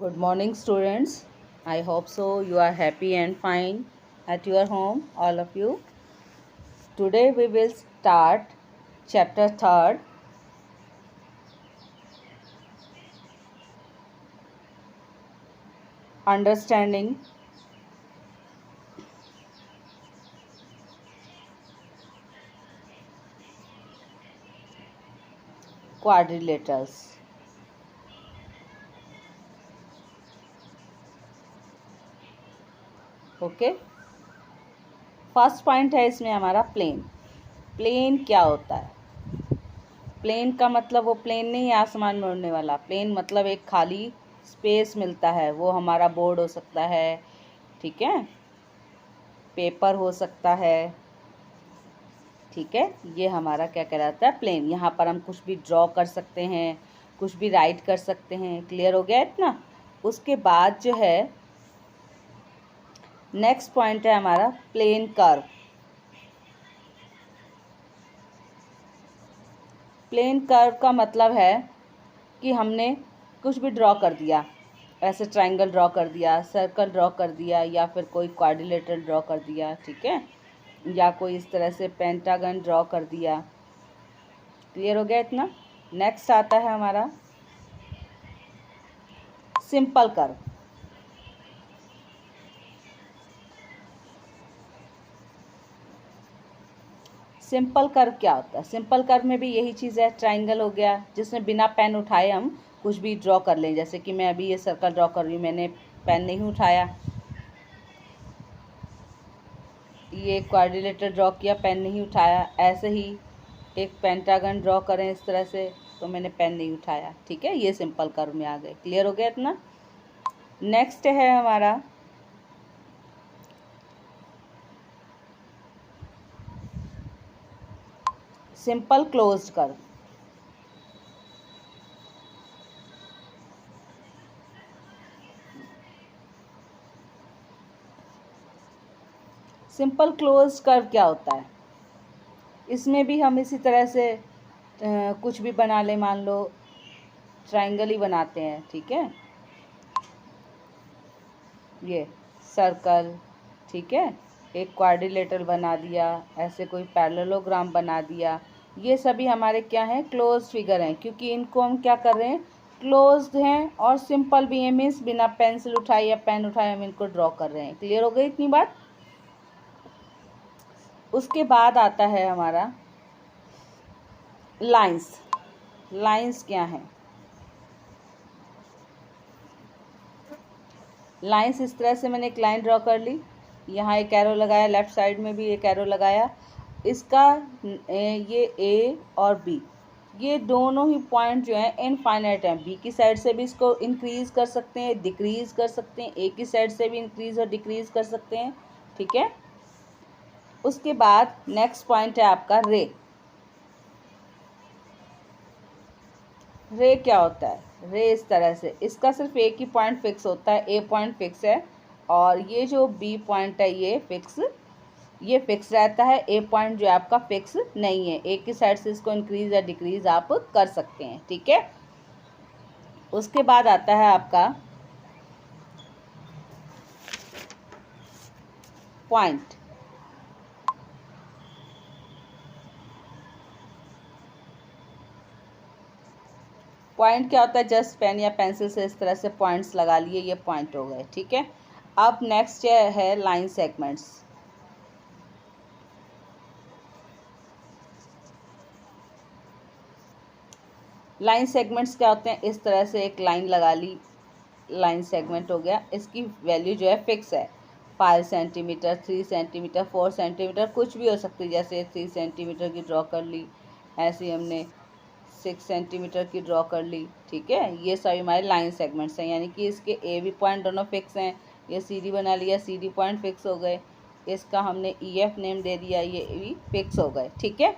Good morning, students. I hope so. You are happy and fine at your home, all of you. Today we will start chapter 3rd. Understanding quadrilaterals. Okay, first point है इसमें हमारा plane. Plane क्या होता है? Plane का मतलब वो plane नहीं आसमान में उड़ने वाला। प्लेन मतलब एक खाली स्पेस मिलता है, वो हमारा बोर्ड हो सकता है, ठीक है, पेपर हो सकता है, ठीक है। ये हमारा क्या कहलाता है? प्लेन। यहाँ पर हम कुछ भी ड्रॉ कर सकते हैं, कुछ भी राइट कर सकते हैं। क्लियर हो गया इतना? उसके बाद जो है नेक्स्ट पॉइंट है हमारा प्लेन कर्व। प्लेन कर्व का मतलब है कि हमने कुछ भी ड्रॉ कर दिया, ऐसे ट्रायंगल ड्रॉ कर दिया, सर्कल ड्रॉ कर दिया, या फिर कोई क्वाड्रिलेटरल ड्रॉ कर दिया, ठीक है, या कोई इस तरह से पेंटागन ड्रॉ कर दिया। क्लियर हो गया इतना? नेक्स्ट आता है हमारा सिंपल कर्व। सिंपल कर्व क्या होता है? सिंपल कर्व में भी यही चीज़ है, ट्रायंगल हो गया जिसमें बिना पेन उठाए हम कुछ भी ड्रॉ कर लें। जैसे कि मैं अभी ये सर्कल ड्रॉ कर रही हूँ, मैंने पेन नहीं उठाया। ये क्वाड्रिलेटर ड्रॉ किया, पेन नहीं उठाया। ऐसे ही एक पेंटागन ड्रॉ करें इस तरह से, तो मैंने पेन नहीं उठाया, ठीक है। ये सिंपल कर्व में आ गए। क्लियर हो गया इतना? नेक्स्ट है हमारा simple closed curve. Simple closed curve क्या होता है? इसमें भी हम इसी तरह से कुछ भी बना लें। मान लो ट्रायंगल ही बनाते हैं, ठीक है, ये सर्कल, ठीक है, एक क्वाड्रिलेटरल बना दिया, ऐसे कोई पैरेललोग्राम बना दिया। ये सभी हमारे क्या हैं? क्लोज फिगर हैं, क्योंकि इनको हम क्या कर रहे हैं? क्लोज्ड हैं और सिंपल भी हैं, मीन्स बिना पेंसिल उठाए या पेन उठाए हम इनको ड्रॉ कर रहे हैं। क्लियर हो गई इतनी बात? उसके बाद आता है हमारा लाइंस। लाइंस क्या है? लाइंस इस तरह से मैंने एक लाइन ड्रॉ कर ली, यहाँ एक एरो लगाया, लेफ़्ट साइड में भी एक एरो लगाया। इसका ये ए और बी, ये दोनों ही पॉइंट जो है इनफाइनाइट हैं। बी की साइड से भी इसको इंक्रीज़ कर सकते हैं, डिक्रीज़ कर सकते हैं, ए की साइड से भी इंक्रीज़ और डिक्रीज़ कर सकते हैं, ठीक है। उसके बाद नेक्स्ट पॉइंट है आपका रे। रे क्या होता है? रे इस तरह से, इसका सिर्फ एक ही पॉइंट फिक्स होता है, ए पॉइंट फिक्स है, और ये जो बी पॉइंट है ये फिक्स रहता है। ए पॉइंट जो है आपका फिक्स नहीं है, एक ही साइड से इसको इंक्रीज या डिक्रीज आप कर सकते हैं, ठीक है। उसके बाद आता है आपका पॉइंट। पॉइंट क्या होता है? जस्ट पेन या पेंसिल से इस तरह से पॉइंट्स लगा लिए, ये पॉइंट हो गए, ठीक है। अब नेक्स्ट है लाइन सेगमेंट्स। लाइन सेगमेंट्स क्या होते हैं? इस तरह से एक लाइन लगा ली, लाइन सेगमेंट हो गया। इसकी वैल्यू जो है फिक्स है, 5 सेंटीमीटर, 3 सेंटीमीटर, 4 सेंटीमीटर, कुछ भी हो सकती है। जैसे 3 सेंटीमीटर की ड्रॉ कर ली, ऐसे ही हमने 6 सेंटीमीटर की ड्रॉ कर ली, ठीक है। ये सभी हमारे लाइन सेगमेंट्स हैं, यानी कि इसके ए बी पॉइंट दोनों फिक्स हैं। ये सी डी बना लिया, सी डी पॉइंट फिक्स हो गए। इसका हमने ई एफ नेम दे दिया, ये भी फिक्स हो गए, ठीक है।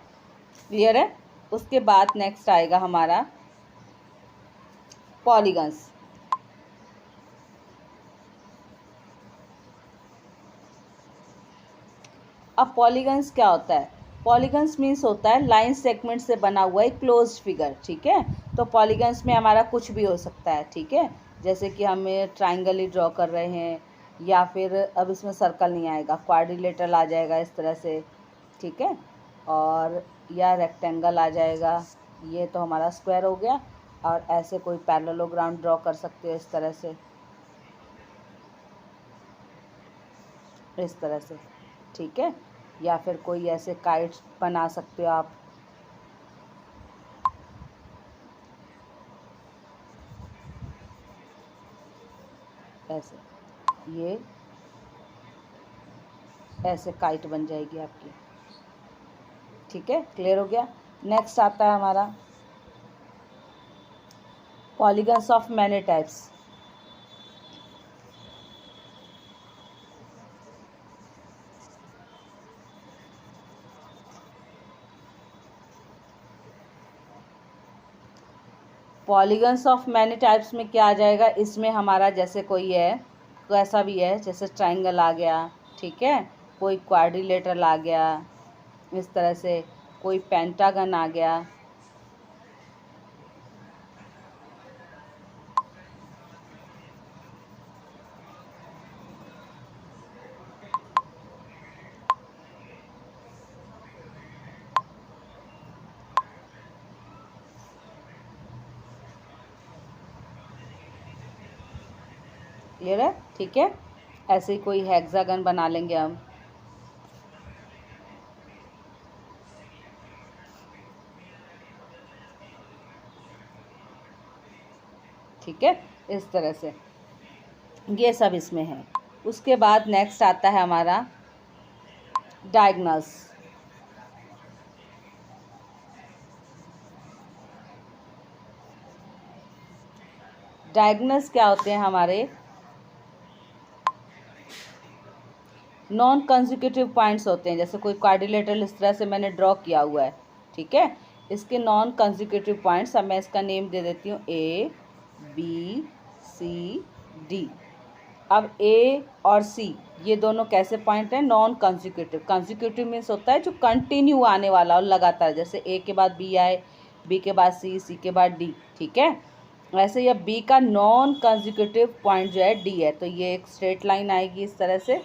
क्लियर है? उसके बाद नेक्स्ट आएगा हमारा पॉलीगन्स। अब पॉलीगन्स क्या होता है? पॉलीगन्स मीन्स होता है लाइन सेगमेंट से बना हुआ एक क्लोज्ड फिगर, ठीक है। तो पॉलीगन्स में हमारा कुछ भी हो सकता है, ठीक है। जैसे कि हमें ट्राइंगल ही ड्रॉ कर रहे हैं, या फिर अब इसमें सर्कल नहीं आएगा, क्वाड्रिलेटरल आ जाएगा इस तरह से, ठीक है, और या रेक्टेंगल आ जाएगा। ये तो हमारा स्क्वायर हो गया। और ऐसे कोई पैरेललोग्राम ड्रॉ कर सकते हो इस तरह से, इस तरह से, ठीक है, या फिर कोई ऐसे काइट्स बना सकते हो आप। ऐसे ये ऐसे काइट बन जाएगी आपकी, ठीक है, क्लियर हो गया। नेक्स्ट आता है हमारा polygons of many types. Polygons of many types में क्या आ जाएगा, इसमें हमारा जैसे कोई है, कैसा भी है, जैसे ट्राइंगल आ गया, ठीक है, कोई क्वाड्रिलेटरल आ गया, इस तरह से कोई पेंटागन आ गया, क्लियर है, ठीक है। ऐसे ही कोई हेक्सागन बना लेंगे हम, ठीक है, इस तरह से, ये सब इसमें है। उसके बाद नेक्स्ट आता है हमारा डायगोनल्स। डायगोनल्स क्या होते हैं, हमारे नॉन कंसेक्यूटिव पॉइंट्स होते हैं। जैसे कोई क्वाड्रिलेटरल इस तरह से मैंने ड्रॉ किया हुआ है, ठीक है, इसके नॉन कंसेक्यूटिव पॉइंट्स, अब मैं इसका नेम दे देती हूँ A B C D। अब A और C ये दोनों कैसे पॉइंट हैं, नॉन कंसेक्यूटिव। कंसेक्यूटिव मीन्स होता है जो कंटिन्यू आने वाला और लगातार, जैसे A के बाद B आए, B के बाद C, C के बाद D, ठीक है। वैसे यह B का नॉन कंसेक्यूटिव पॉइंट जो है D है, तो ये एक स्ट्रेट लाइन आएगी इस तरह से,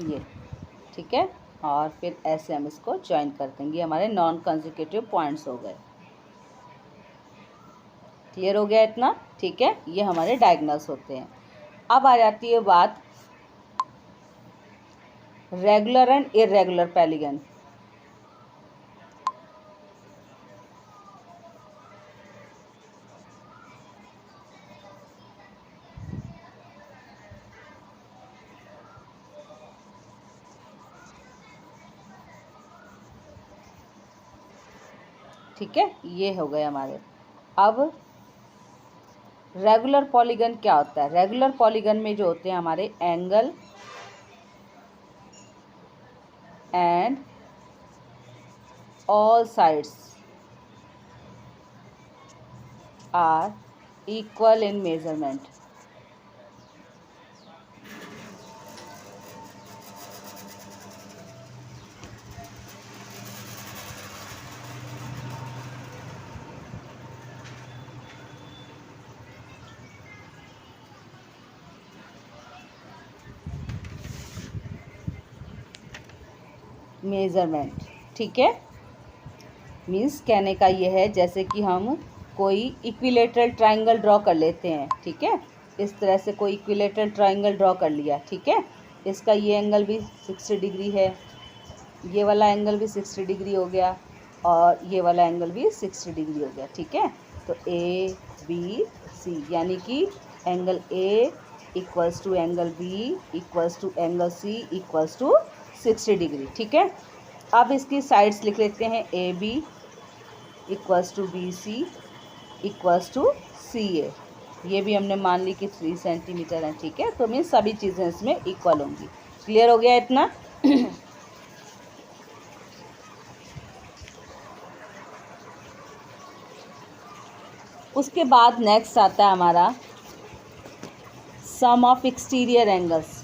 ये, ठीक है, और फिर ऐसे हम इसको ज्वाइन कर देंगे, हमारे नॉन कंसेक्यूटिव पॉइंट्स हो गए। क्लियर हो गया इतना, ठीक है, ये हमारे डायगोनल्स होते हैं। अब आ जाती है बात रेगुलर एंड इरेगुलर पॉलीगन। ठीक है, ये हो गए हमारे। अब रेगुलर पॉलीगन क्या होता है, रेगुलर पॉलीगन में जो होते हैं हमारे angle and all sides are equal in measurement. Measurement, ठीक है, मीन्स कहने का ये है, जैसे कि हम कोई इक्विलेटरल ट्रायंगल ड्रॉ कर लेते हैं, ठीक है, इस तरह से कोई इक्विलेटरल ट्रायंगल ड्रॉ कर लिया, ठीक है, इसका ये एंगल भी 60 डिग्री है, ये वाला एंगल भी 60 डिग्री हो गया, और ये वाला एंगल भी 60 डिग्री हो गया, ठीक है। तो ABC यानी कि angle A equals to angle B equals to angle C equals to 60 degree, ठीक है। अब इसकी साइड्स लिख लेते हैं, AB equals to BC equals to CA। ये भी हमने मान ली कि 3 सेंटीमीटर है, ठीक है, तो मीन्स सभी चीज़ें इसमें इक्वल होंगी। क्लियर हो गया इतना। उसके बाद नेक्स्ट आता है हमारा सम ऑफ एक्सटीरियर एंगल्स,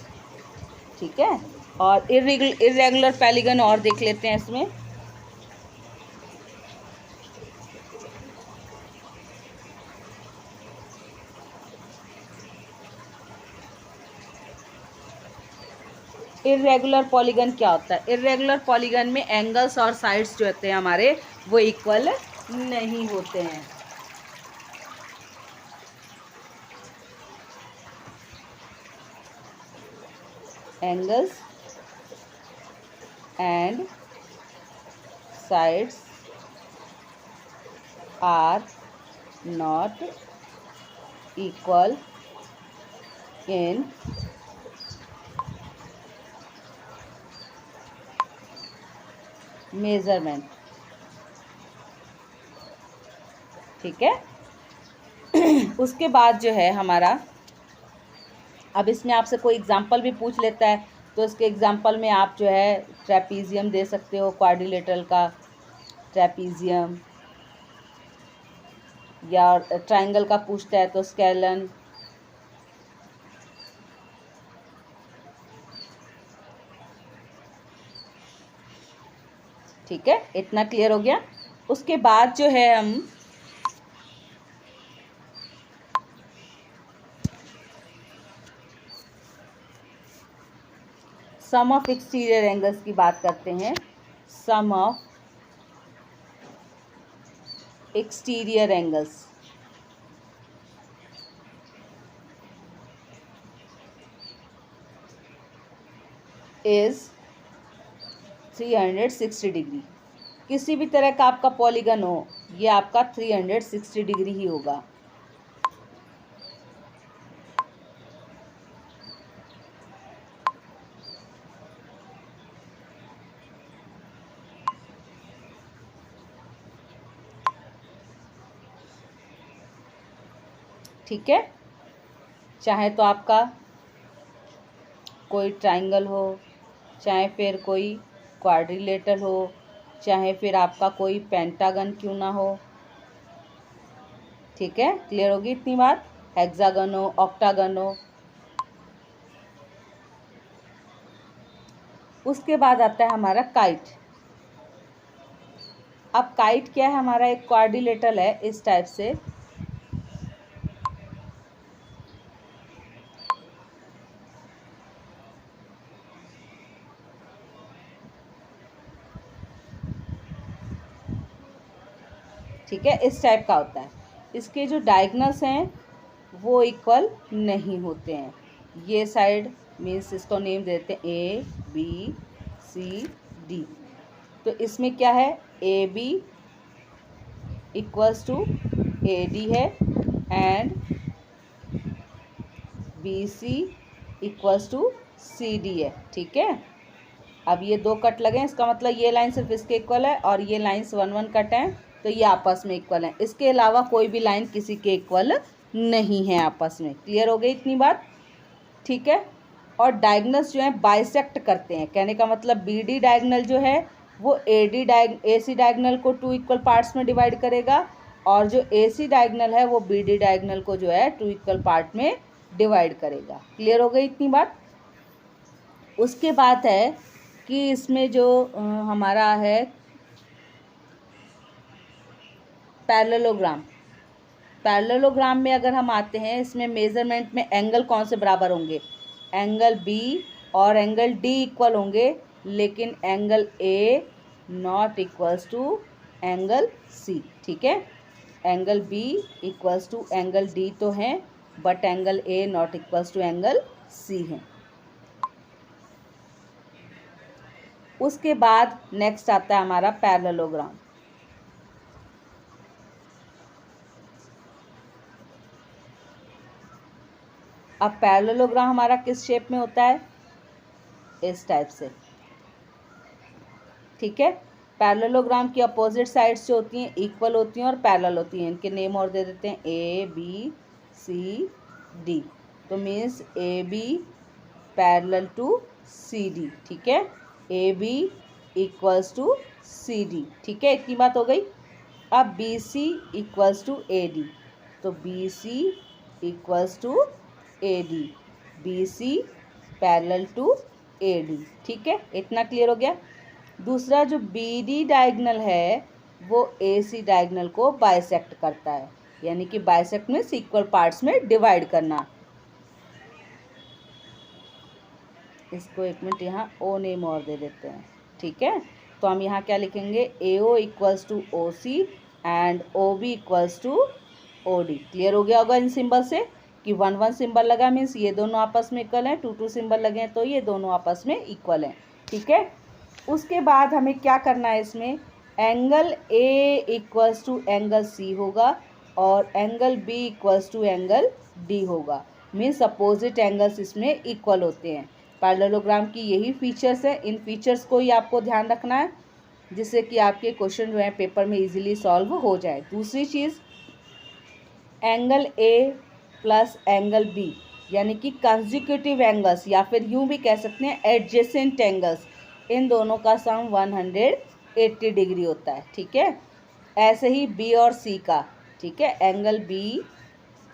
ठीक है। और इरेगुलर पैलिगन और देख लेते हैं इसमें। इरेगुलर पॉलीगन क्या होता है? इरेगुलर पॉलीगन में एंगल्स और साइड्स जो होते हैं हमारे वो इक्वल नहीं होते हैं। Angles and sides are not equal in measurement, ठीक है। उसके बाद जो है हमारा, अब इसमें आपसे कोई एग्जांपल भी पूछ लेता है तो इसके एग्जांपल में आप जो है ट्रेपीजियम दे सकते हो, क्वाड्रिलेटरल का ट्रेपीजियम, या ट्रायंगल का पूछता है तो स्केलन, ठीक है। इतना क्लियर हो गया। उसके बाद जो है हम सम ऑफ एक्सटीरियर एंगल्स की बात करते हैं। Sum of exterior angles is 360 degree. किसी भी तरह का आपका पॉलीगन हो, ये आपका 360 डिग्री ही होगा। ठीक है, चाहे तो आपका कोई ट्रायंगल हो, चाहे फिर कोई क्वाड्रिलेटरल हो, चाहे फिर आपका कोई पेंटागन क्यों ना हो, ठीक है। क्लियर होगी इतनी बात? हेक्सागन हो, ऑक्टागन हो। उसके बाद आता है हमारा काइट। अब काइट क्या है? हमारा एक क्वाड्रिलेटरल है इस टाइप से, ठीक है, इस टाइप का होता है। इसके जो डायगोनल्स हैं वो इक्वल नहीं होते हैं। ये साइड मीन्स इसको नेम देते हैं ए बी सी डी। तो इसमें क्या है? A B equals to A D है and B C equals to C D है, ठीक है। अब ये दो कट लगे हैं, इसका मतलब ये लाइन सिर्फ इसके इक्वल है और ये लाइन्स 1 1 कट हैं, तो ये आपस में इक्वल हैं। इसके अलावा कोई भी लाइन किसी के इक्वल नहीं है आपस में। क्लियर हो गई इतनी बात? ठीक है। और डायगोनल्स जो हैं बाइसेक्ट करते हैं, कहने का मतलब बी डी डायगोनल जो है वो ए सी डायगोनल को 2 इक्वल पार्ट्स में डिवाइड करेगा, और जो ए सी डायगोनल है वो बी डी डायगोनल को जो है 2 इक्वल पार्ट में डिवाइड करेगा। क्लियर हो गई इतनी बात? उसके बाद है कि इसमें जो हमारा है पैरेललोग्राम। पैरेललोग्राम में अगर हम आते हैं, इसमें मेजरमेंट में एंगल कौन से बराबर होंगे? एंगल बी और एंगल डी इक्वल होंगे, लेकिन angle A not equals to angle C, ठीक है। Angle B equals to angle D तो हैं, but angle A not equals to angle C है। उसके बाद नेक्स्ट आता है हमारा पैरेललोग्राम। अब पैरेललोग्राम हमारा किस शेप में होता है? इस टाइप से, ठीक है। पैरेललोग्राम की अपोजिट साइड्स जो होती हैं इक्वल होती हैं और पैरेलल होती हैं। इनके नेम और दे देते हैं ए बी सी डी। तो means A B parallel to C D, ठीक है। A B equals to C D, ठीक है। इतनी बात हो गई। अब B C equals to A D. तो B C equals to A D, B C parallel to A D. ठीक है, इतना क्लियर हो गया। दूसरा जो बी डी डायगनल है वो ए सी डायगनल को बाइसेक्ट करता है, यानी कि बाइसेक्ट में इक्वल पार्ट्स में डिवाइड करना। इसको एक मिनट यहाँ ओ नेम और दे देते हैं। ठीक है, तो हम यहाँ क्या लिखेंगे, A O equals to O C and O B equals to O D. Clear हो गया होगा इन सिंबल से कि 1 1 सिंबल लगा मीन्स ये दोनों आपस में इक्वल हैं, 2 2 सिंबल लगे हैं तो ये दोनों आपस में इक्वल हैं। ठीक है, उसके बाद हमें क्या करना है, इसमें angle A equals to angle C होगा और angle B equals to angle D होगा। मीन्स अपोजिट एंगल्स इसमें इक्वल होते हैं। पैरेललोग्राम की यही फीचर्स है, इन फीचर्स को ही आपको ध्यान रखना है जिससे कि आपके क्वेश्चन जो है पेपर में इजीली सॉल्व हो जाए। दूसरी चीज़, angle A plus angle B यानी कि कंसेक्यूटिव एंगल्स या फिर यूँ भी कह सकते हैं एडजेसेंट एंगल्स, इन दोनों का सम 180 डिग्री होता है। ठीक है, ऐसे ही बी और सी का, ठीक है, angle B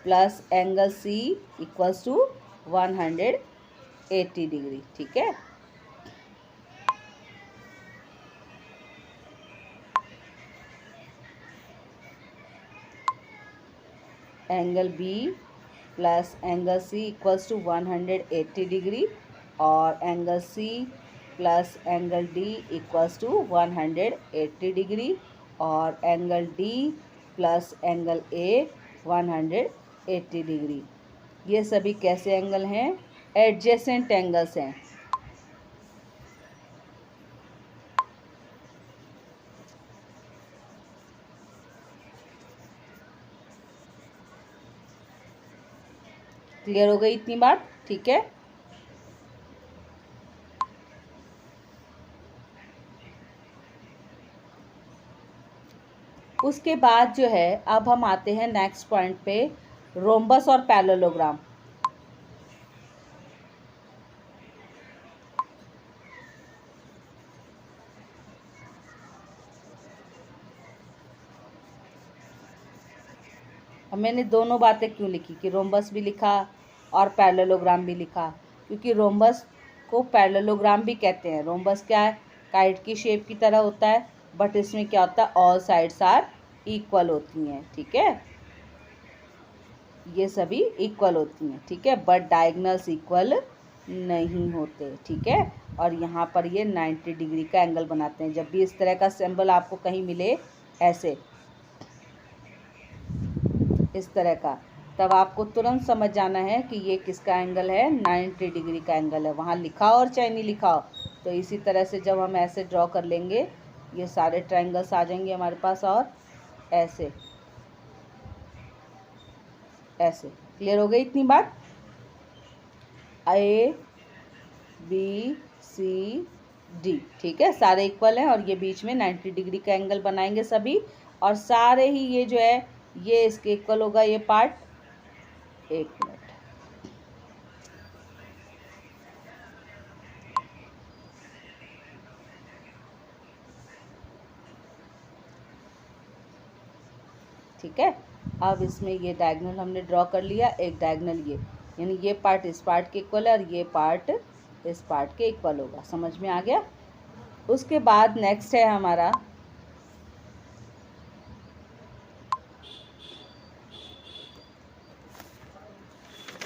plus angle C equals to 180 degree. ठीक है, angle B plus angle C equals to 180 degree और angle C plus angle D equals to 180 degree और angle D plus angle A 180 degree. ये सभी कैसे एंगल हैं, adjacent angles हैं। Clear हो गई इतनी बात। ठीक है, उसके बाद जो है अब हम आते हैं नेक्स्ट पॉइंट पे, रोम्बस और पैरेललोग्राम। अब मैंने दोनों बातें क्यों लिखी कि रोम्बस भी लिखा और पैरेललोग्राम भी लिखा, क्योंकि रोम्बस को पैरेललोग्राम भी कहते हैं। रोम्बस क्या है, काइट की शेप की तरह होता है, बट इसमें क्या होता है, ऑल साइड्स आर इक्वल होती हैं। ठीक है, ये सभी इक्वल होती हैं। ठीक है, बट डायगनल्स इक्वल नहीं होते। ठीक है, और यहाँ पर ये 90 डिग्री का एंगल बनाते हैं। जब भी इस तरह का सिंबल आपको कहीं मिले ऐसे इस तरह का, तब आपको तुरंत समझ जाना है कि ये किसका एंगल है, 90 डिग्री का एंगल है। वहाँ लिखा हो और चाहे नहीं लिखा हो, तो इसी तरह से जब हम ऐसे ड्रॉ कर लेंगे ये सारे ट्रायंगल्स आ जाएंगे हमारे पास, और ऐसे ऐसे। क्लियर हो गई इतनी बात। ए बी सी डी, ठीक है, सारे इक्वल हैं और ये बीच में 90 डिग्री का एंगल बनाएंगे सभी, और सारे ही ये जो है ये इसके इक्वल होगा ये पार्ट। एक मिनट, ठीक है। अब इसमें ये डायगोनल हमने ड्रॉ कर लिया, एक डायगोनल ये, यानी ये पार्ट इस पार्ट के इक्वल है और ये पार्ट इस पार्ट के इक्वल होगा। समझ में आ गया। उसके बाद नेक्स्ट है हमारा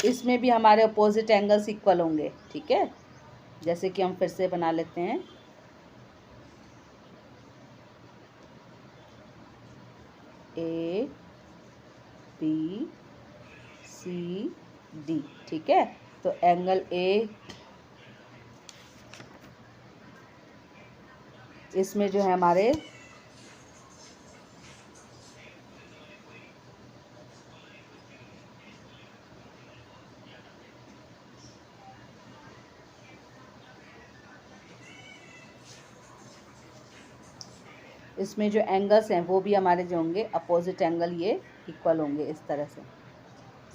इसमें भी हमारे अपोजिट एंगल्स इक्वल होंगे। ठीक है, जैसे कि हम फिर से बना लेते हैं, ए बी सी डी। ठीक है, तो एंगल ए इसमें जो है हमारे इसमें जो एंगल्स हैं वो भी हमारे जो होंगे अपोजिट एंगल ये इक्वल होंगे इस तरह से।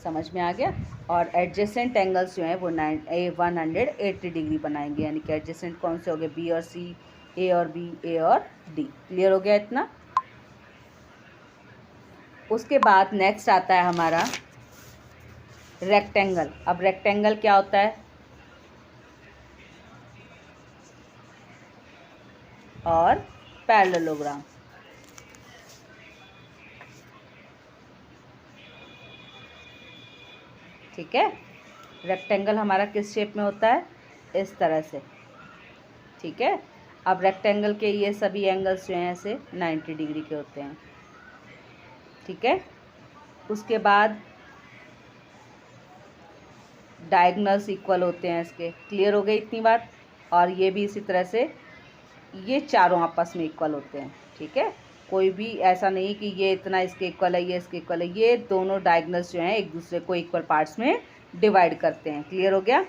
समझ में आ गया। और एडजेसेंट एंगल्स जो हैं वो 180 डिग्री बनाएंगे, यानी कि एडजेसेंट कौन से हो गए, बी और सी, ए और बी, ए और डी। क्लियर हो गया इतना। उसके बाद नेक्स्ट आता है हमारा रेक्टेंगल। अब रेक्टेंगल क्या होता है और पैरेललोग्राम। ठीक है, रेक्टेंगल हमारा किस शेप में होता है, इस तरह से। ठीक है, अब रेक्टेंगल के ये सभी एंगल्स जो हैं ऐसे 90 डिग्री के होते हैं। ठीक है, उसके बाद डायगोनल्स इक्वल होते हैं इसके। क्लियर हो गई इतनी बात। और ये भी इसी तरह से, ये चारों आपस में इक्वल होते हैं। ठीक है, कोई भी ऐसा नहीं कि ये इतना इसके इक्वल है, ये इसके इक्वल है। ये दोनों डायगोनल्स जो हैं एक दूसरे को इक्वल पार्ट्स में डिवाइड करते हैं। क्लियर हो गया।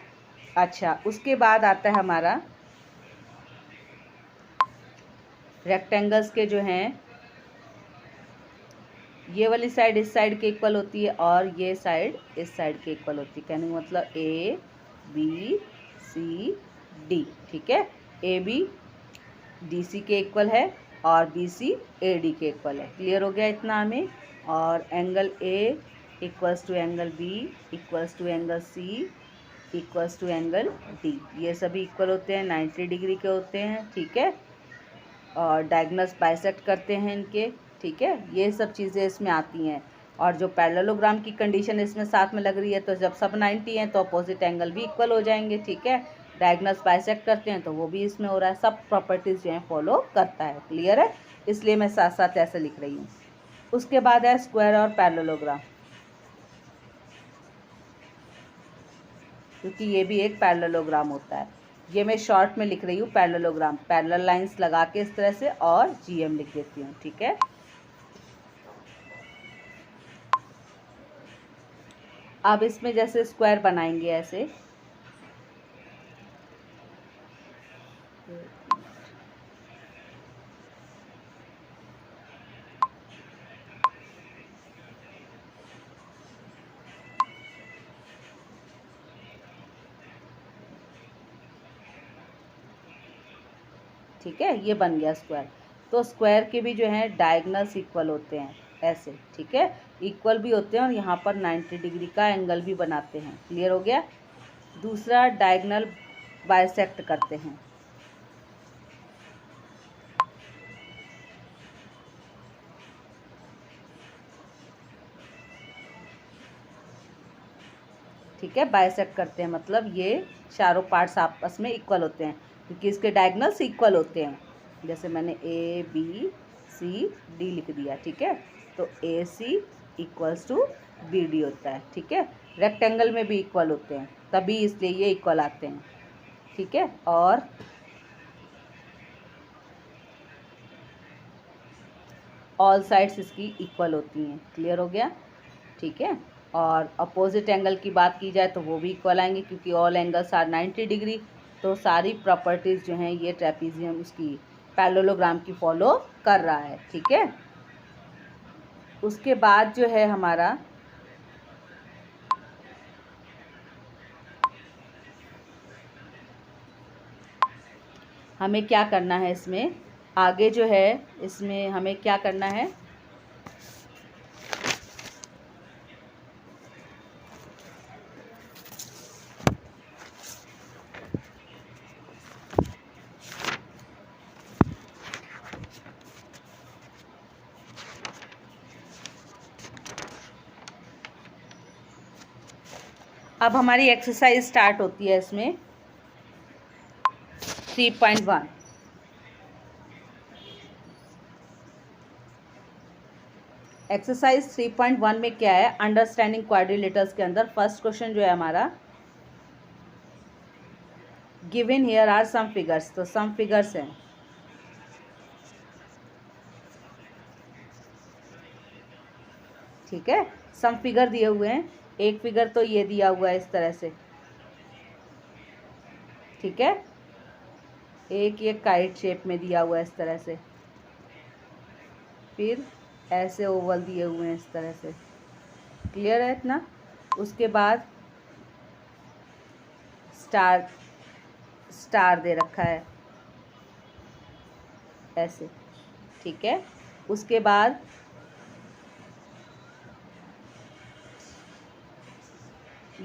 अच्छा, उसके बाद आता है हमारा रेक्टेंगल्स के जो हैं, ये वाली साइड इस साइड के इक्वल होती है और ये साइड इस साइड के इक्वल होती है। कहने का मतलब ए बी सी डी। ठीक है, ए बी डी सी के इक्वल है और बी सी ए डी के इक्वल है। क्लियर हो गया इतना हमें। और angle A equals to angle B equals to angle C equals to angle D, ये सभी इक्वल होते हैं, 90 डिग्री के होते हैं। ठीक है, और डायगोनल्स बाइसेक्ट करते हैं इनके। ठीक है, ये सब चीज़ें इसमें आती हैं। और जो पैरेललोग्राम की कंडीशन इसमें साथ में लग रही है, तो जब सब 90 हैं तो अपोजिट एंगल भी इक्वल हो जाएंगे। ठीक है, डायगोनल्स बाइसेक्ट करते हैं तो वो भी इसमें हो रहा है। सब प्रॉपर्टीज़ जो हैं फॉलो करता है। क्लियर है, इसलिए मैं साथ साथ ऐसे लिख रही हूँ। उसके बाद है स्क्वायर और पैरेललोग्राम, क्योंकि ये भी एक पैरेललोग्राम होता है। ये मैं शॉर्ट में लिख रही हूँ पैरेललोग्राम, पैरेलल लाइंस लगा के इस तरह से, और जीएम लिख देती हूँ। ठीक है, अब इसमें जैसे स्क्वायर बनाएंगे ऐसे, ठीक है, ये बन गया स्क्वायर। तो स्क्वायर के भी जो है डायगोनल्स इक्वल होते हैं ऐसे। ठीक है, इक्वल भी होते हैं और यहाँ पर 90 डिग्री का एंगल भी बनाते हैं। क्लियर हो गया। दूसरा, डायगोनल बाइसेक्ट करते हैं। ठीक है, बाइसेक्ट करते हैं मतलब ये चारों पार्ट्स आपस में इक्वल होते हैं, क्योंकि इसके डायगोनल्स इक्वल होते हैं। जैसे मैंने ए बी सी डी लिख दिया। ठीक है, तो ए सी इक्वल्स टू बी डी होता है। ठीक है, रेक्टेंगल में भी इक्वल होते हैं, तभी इसलिए ये इक्वल आते हैं। ठीक है, और ऑल साइड्स इसकी इक्वल होती हैं। क्लियर हो गया। ठीक है, और अपोजिट एंगल की बात की जाए तो वो भी इक्वल आएंगे, क्योंकि ऑल एंगल्स आर 90 डिग्री। तो सारी प्रॉपर्टीज़ जो हैं ये ट्रेपीजियम उसकी पैरेललोग्राम की फॉलो कर रहा है। ठीक है, उसके बाद जो है हमारा हमें क्या करना है, इसमें आगे जो है इसमें हमें क्या करना है, अब हमारी एक्सरसाइज स्टार्ट होती है इसमें 3.1। एक्सरसाइज 3.1 में क्या है, अंडरस्टैंडिंग क्वाड्रिलेटरल्स के अंदर फर्स्ट क्वेश्चन जो है हमारा, given here are some figures. तो सम फिगर्स हैं। ठीक है, सम फिगर दिए हुए हैं। एक फिगर तो ये दिया हुआ है इस तरह से। ठीक है, एक ये काइट शेप में दिया हुआ है इस तरह से, फिर ऐसे ओवल दिए हुए हैं इस तरह से। क्लियर है इतना। उसके बाद स्टार स्टार दे रखा है ऐसे। ठीक है, उसके बाद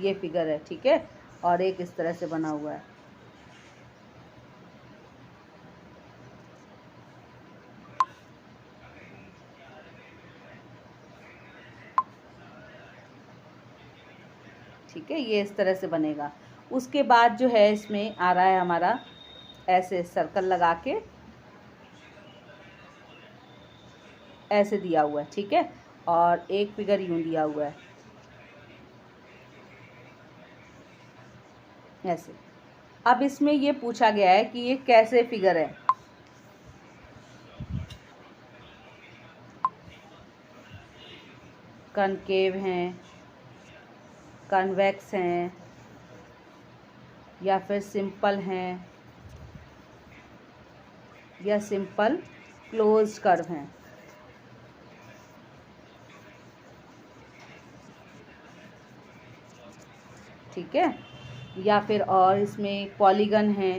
ये फिगर है, ठीक है, और एक इस तरह से बना हुआ है। ठीक है, ये इस तरह से बनेगा। उसके बाद जो है इसमें आ रहा है हमारा ऐसे सर्कल लगा के ऐसे दिया हुआ है, ठीक है, और एक फिगर यूं दिया हुआ है ऐसे। अब इसमें ये पूछा गया है कि ये कैसे फिगर है। कनकेव हैं, कन्वेक्स हैं, या फिर सिंपल हैं, या सिंपल क्लोज्ड कर्व हैं। ठीक है, या फिर और इसमें पॉलीगन है।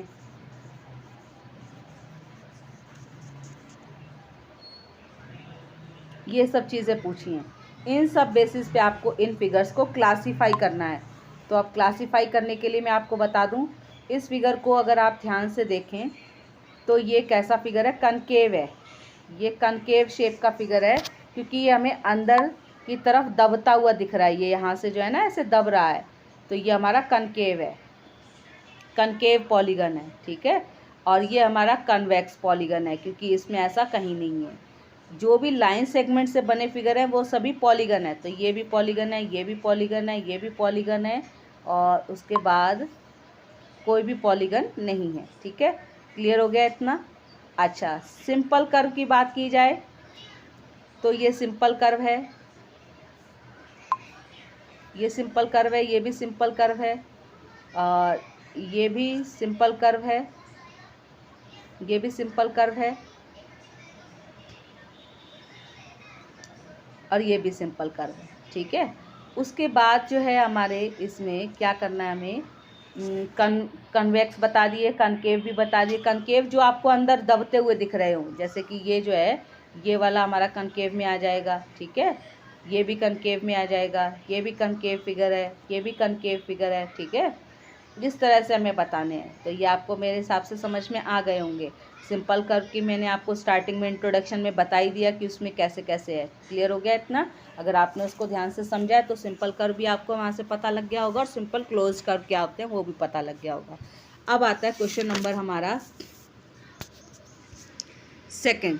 ये सब चीज़ें पूछी हैं। इन सब बेसिस पे आपको इन फिगर्स को क्लासीफाई करना है। तो अब क्लासीफाई करने के लिए मैं आपको बता दूं, इस फिगर को अगर आप ध्यान से देखें तो ये कैसा फिगर है, कनकेव है। ये कनकेव शेप का फिगर है क्योंकि ये हमें अंदर की तरफ दबता हुआ दिख रहा है। ये यहाँ से जो है ना ऐसे दब रहा है, तो ये हमारा कनकेव है, कनकेव पॉलीगन है। ठीक है, और ये हमारा कन्वेक्स पॉलीगन है क्योंकि इसमें ऐसा कहीं नहीं है। जो भी लाइन सेगमेंट से बने फिगर हैं वो सभी पॉलीगन है। तो ये भी पॉलीगन है, ये भी पॉलीगन है, ये भी पॉलीगन है, और उसके बाद कोई भी पॉलीगन नहीं है। ठीक है, क्लियर हो गया इतना। अच्छा, सिंपल कर्व की बात की जाए तो ये सिंपल कर्व है, ये सिंपल कर्व है, ये भी सिंपल कर्व है, और ये भी सिंपल कर्व है, ये भी सिंपल कर्व है, और ये भी सिंपल कर्व है। ठीक है, उसके बाद जो है हमारे इसमें क्या करना है, हमें कन्वेक्स बता दिए, कनकेव भी बता दिए। कनकेव जो आपको अंदर दबते हुए दिख रहे हो, जैसे कि ये जो है ये वाला हमारा कनकेव में आ जाएगा। ठीक है, ये भी कनकेव में आ जाएगा, ये भी कनकेव फिगर है, ये भी कनकेव फिगर है। ठीक है, जिस तरह से हमें बताने हैं, तो ये आपको मेरे हिसाब से समझ में आ गए होंगे। सिंपल कर्व की मैंने आपको स्टार्टिंग में इंट्रोडक्शन में बता ही दिया कि उसमें कैसे कैसे है। क्लियर हो गया इतना। अगर आपने उसको ध्यान से समझा है तो सिंपल कर्व भी आपको वहाँ से पता लग गया होगा, और सिंपल क्लोज कर्व क्या होते हैं वो भी पता लग गया होगा। अब आता है क्वेश्चन नंबर हमारा सेकेंड।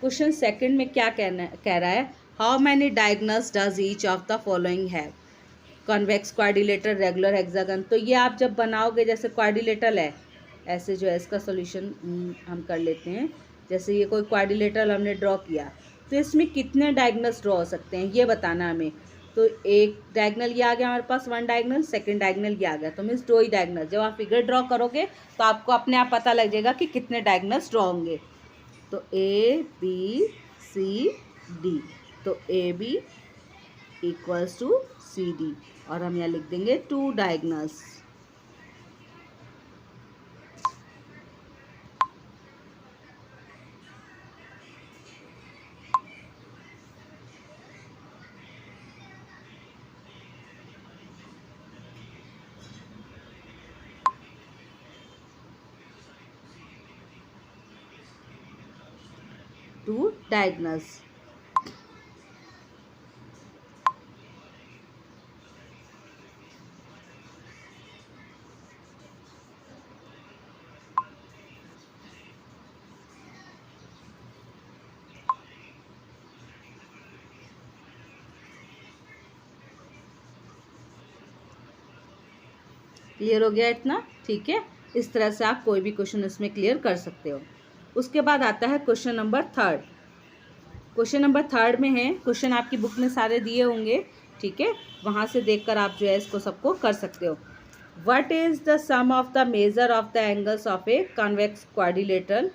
क्वेश्चन सेकंड में क्या कह रहा है, how many diagonals does each of the following have, convex, quadrilateral, regular, hexagon. तो ये आप जब बनाओगे, जैसे क्वाड्रिलेटरल है, ऐसे जो है इसका सोल्यूशन हम कर लेते हैं। जैसे ये कोई क्वाड्रिलेटरल हमने ड्रॉ किया, तो इसमें कितने डायगोनल्स ड्रॉ हो सकते हैं ये बताना हमें। तो एक डायगोनल ये आ गया हमारे पास, वन डायगोनल, सेकंड डायगोनल ये आ गया, तो मीन्स दो ही डायगोनल। जब आप फिगर ड्रॉ करोगे तो आपको अपने आप पता लग जाएगा कि कितने डायगोनल्स ड्रॉ होंगे। तो ए बी सी डी, तो A B equals to C D, और हम यहाँ लिख देंगे two diagonals. Two diagonals. Clear हो गया इतना। ठीक है, इस तरह से आप कोई भी क्वेश्चन इसमें क्लियर कर सकते हो। उसके बाद आता है question number third. Question number third में है, क्वेश्चन आपकी बुक में सारे दिए होंगे। ठीक है, वहाँ से देखकर आप जो है इसको सबको कर सकते हो। What is the sum of the measure of the angles of a convex quadrilateral.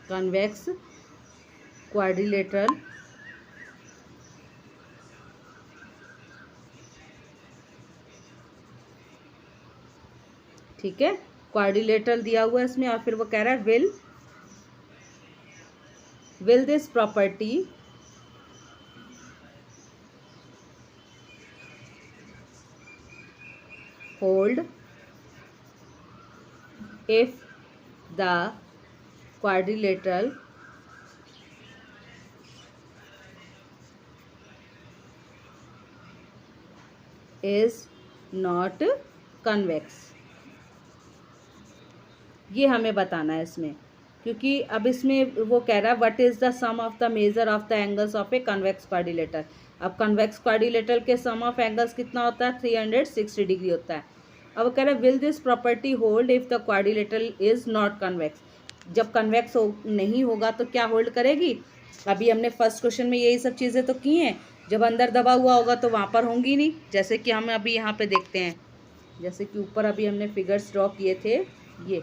Convex quadrilateral ठीक है, क्वाड्रिलेटरल दिया हुआ है इसमें, और फिर वो कह रहा है will this property hold if the quadrilateral is not convex। ये हमें बताना है इसमें, क्योंकि अब इसमें वो कह रहा है what is the sum of the measure of the angles of a convex quadrilateral. अब कन्वेक्स क्वाड्रिलेटरल के सम ऑफ एंगल्स कितना होता है, 360 डिग्री होता है। अब कह रहा है will this property hold if the quadrilateral is not convex. जब कन्वेक्स नहीं होगा तो क्या होल्ड करेगी। अभी हमने फर्स्ट क्वेश्चन में यही सब चीज़ें तो की हैं, जब अंदर दबा हुआ होगा तो वहाँ पर होंगी नहीं। जैसे कि हम अभी यहाँ पे देखते हैं, जैसे कि ऊपर अभी हमने फिगर्स ड्रॉ किए थे, ये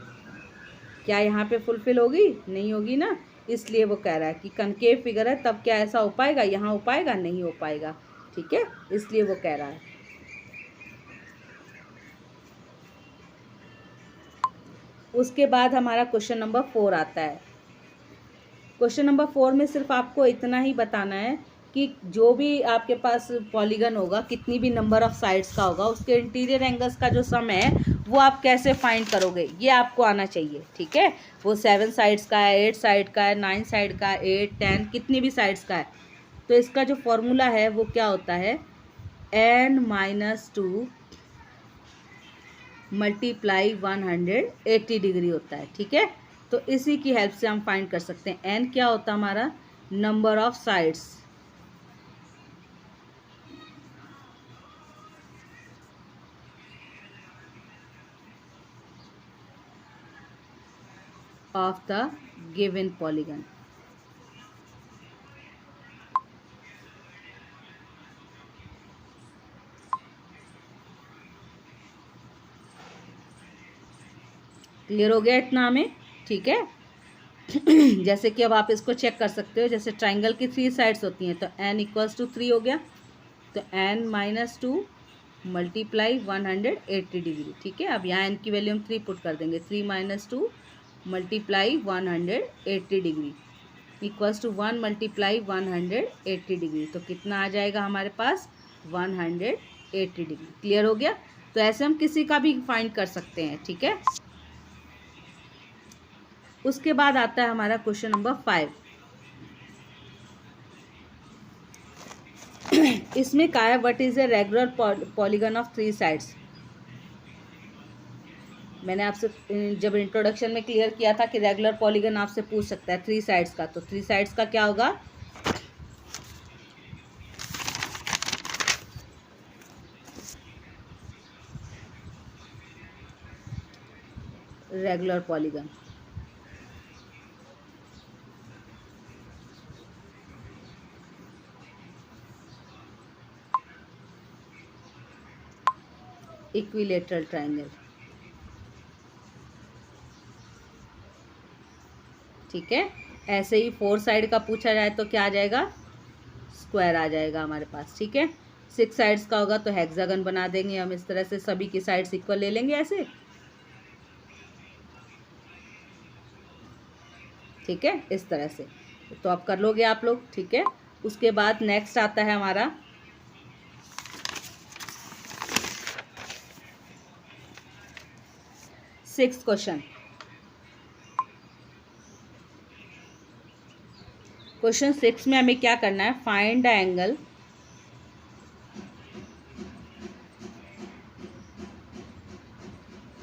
क्या यहाँ पे फुलफिल होगी, नहीं होगी ना। इसलिए वो कह रहा है कि कनकेव फिगर है, तब क्या ऐसा हो पाएगा, यहाँ हो पाएगा, नहीं हो पाएगा। ठीक है, इसलिए वो कह रहा है। उसके बाद हमारा क्वेश्चन नंबर 4 आता है। क्वेश्चन नंबर 4 में सिर्फ आपको इतना ही बताना है कि जो भी आपके पास पॉलीगन होगा, कितनी भी नंबर ऑफ साइड्स का होगा, उसके इंटीरियर एंगल्स का जो सम है वो आप कैसे फाइंड करोगे, ये आपको आना चाहिए। ठीक है, वो 7 साइड्स का है, 8 साइड का है, 9 साइड का है, 8, 10, कितनी भी साइड्स का है। तो इसका जो फॉर्मूला है वो क्या होता है, n-2 मल्टीप्लाई 180 डिग्री होता है। ठीक है, तो इसी की हेल्प से हम फाइंड कर सकते हैं। n क्या होता है हमारा, number of sides of the given polygon। Clear हो गया इतना हमें। ठीक है जैसे कि अब आप इसको चेक कर सकते हो, जैसे ट्राइंगल की 3 साइड्स होती हैं, तो n=3 हो गया, तो n-2 मल्टीप्लाई 180 डिग्री। ठीक है, अब यहाँ n की वैल्यू हम 3 पुट कर देंगे, 3 - 2 multiply 180 degree equals to 1 multiply 180 degree. तो कितना आ जाएगा हमारे पास, 180 डिग्री। क्लियर हो गया। तो ऐसे हम किसी का भी फाइंड कर सकते हैं। ठीक है, उसके बाद आता है हमारा क्वेश्चन नंबर 5। इसमें क्या है, what is a regular polygon of 3 sides. मैंने आपसे जब इंट्रोडक्शन में क्लियर किया था कि रेगुलर पॉलीगन आपसे पूछ सकता है 3 साइड्स का, तो 3 साइड्स का क्या होगा, रेगुलर पॉलीगन। Equilateral triangle. ठीक है, ऐसे ही 4 साइड का पूछा जाए तो क्या आ जाएगा, स्क्वायर आ जाएगा हमारे पास। ठीक है, 6 साइड्स का होगा तो हेक्सागन बना देंगे हम, इस तरह से सभी की साइड्स इक्वल ले लेंगे ऐसे। ठीक है, इस तरह से तो आप कर लोगे आप लोग। ठीक है, उसके बाद नेक्स्ट आता है हमारा सिक्स्थ क्वेश्चन। क्वेश्चन 6 में हमें क्या करना है, find the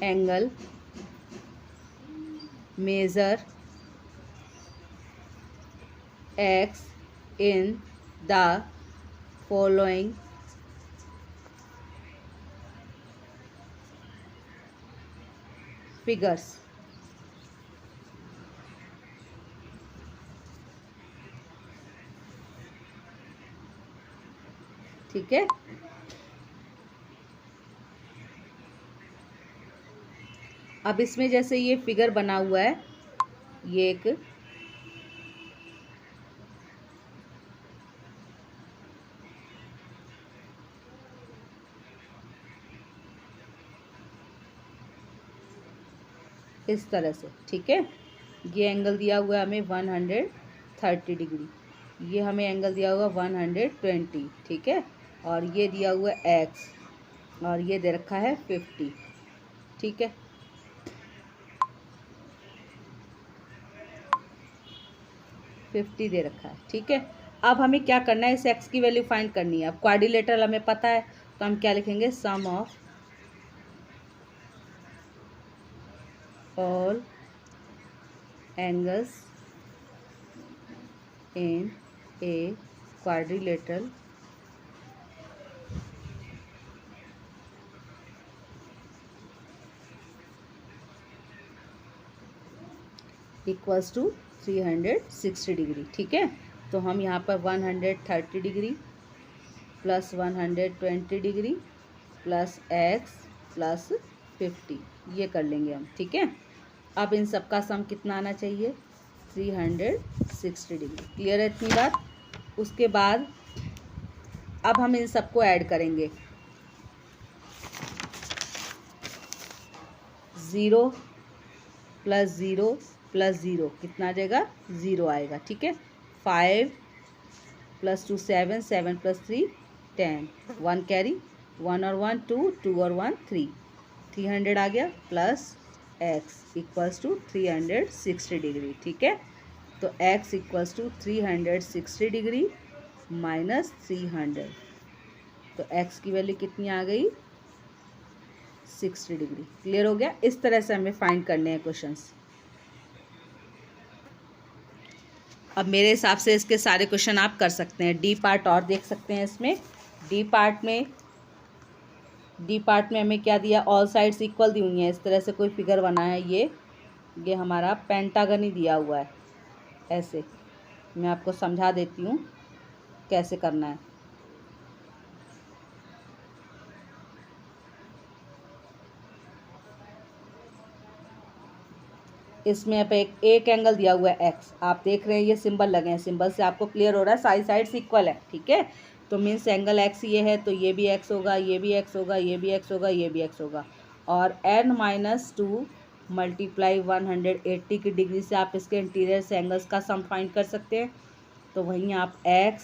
angle measure x in the following figures। ठीक है, अब इसमें जैसे ये फिगर बना हुआ है, ये एक इस तरह से, ठीक है। ये एंगल दिया हुआ है हमें 130 डिग्री, ये हमें एंगल दिया हुआ 120, ठीक है। और ये दिया हुआ एक्स, और ये दे रखा है 50, ठीक है। फिफ्टी दे रखा है, ठीक है। अब हमें क्या करना है, इस एक्स की वैल्यू फाइंड करनी है। अब क्वाड्रिलेटरल हमें पता है, तो हम क्या लिखेंगे, sum of all angles in a quadrilateral equals to 360 degree, ठीक है। तो हम यहाँ पर 130 degree plus 120 degree plus x plus 50 ये कर लेंगे हम, ठीक है। अब इन सब का सम कितना आना चाहिए, 360 डिग्री। क्लियर है इतनी बात। उसके बाद अब हम इन सबको ऐड करेंगे, 0 प्लस 0 प्लस 0 कितना आ जाएगा, 0 आएगा, ठीक है। 5 प्लस 2 7, 7 प्लस 3 10, 1 कैरी, 1 और 1 2, 2 और 1 3, 300 आ गया plus x equals to 360 degree, ठीक है। तो x equals to 360 degree minus 300, तो x की वैल्यू कितनी आ गई, 60 डिग्री। क्लियर हो गया। इस तरह से हमें फाइंड करने हैं क्वेश्चंस। अब मेरे हिसाब से इसके सारे क्वेश्चन आप कर सकते हैं। डी पार्ट और देख सकते हैं इसमें। डी पार्ट में हमें क्या दिया, ऑल साइड्स इक्वल दी हुई हैं। इस तरह से कोई फिगर बना है, ये हमारा पेंटागन ही दिया हुआ है। ऐसे मैं आपको समझा देती हूँ कैसे करना है। इसमें अब एक एंगल दिया हुआ है एक्स, आप देख रहे हैं ये सिंबल लगे हैं, सिंबल से आपको क्लियर हो रहा है सारी साइड्स इक्वल है, ठीक है। तो मीन्स एंगल एक्स ये है, तो ये भी एक्स होगा, ये भी एक्स होगा, ये भी एक्स होगा, ये भी एक्स होगा। और n-2 मल्टीप्लाई 180 की डिग्री से आप इसके इंटीरियर से एंगल्स का सम फाइंड कर सकते हैं। तो वहीं आप x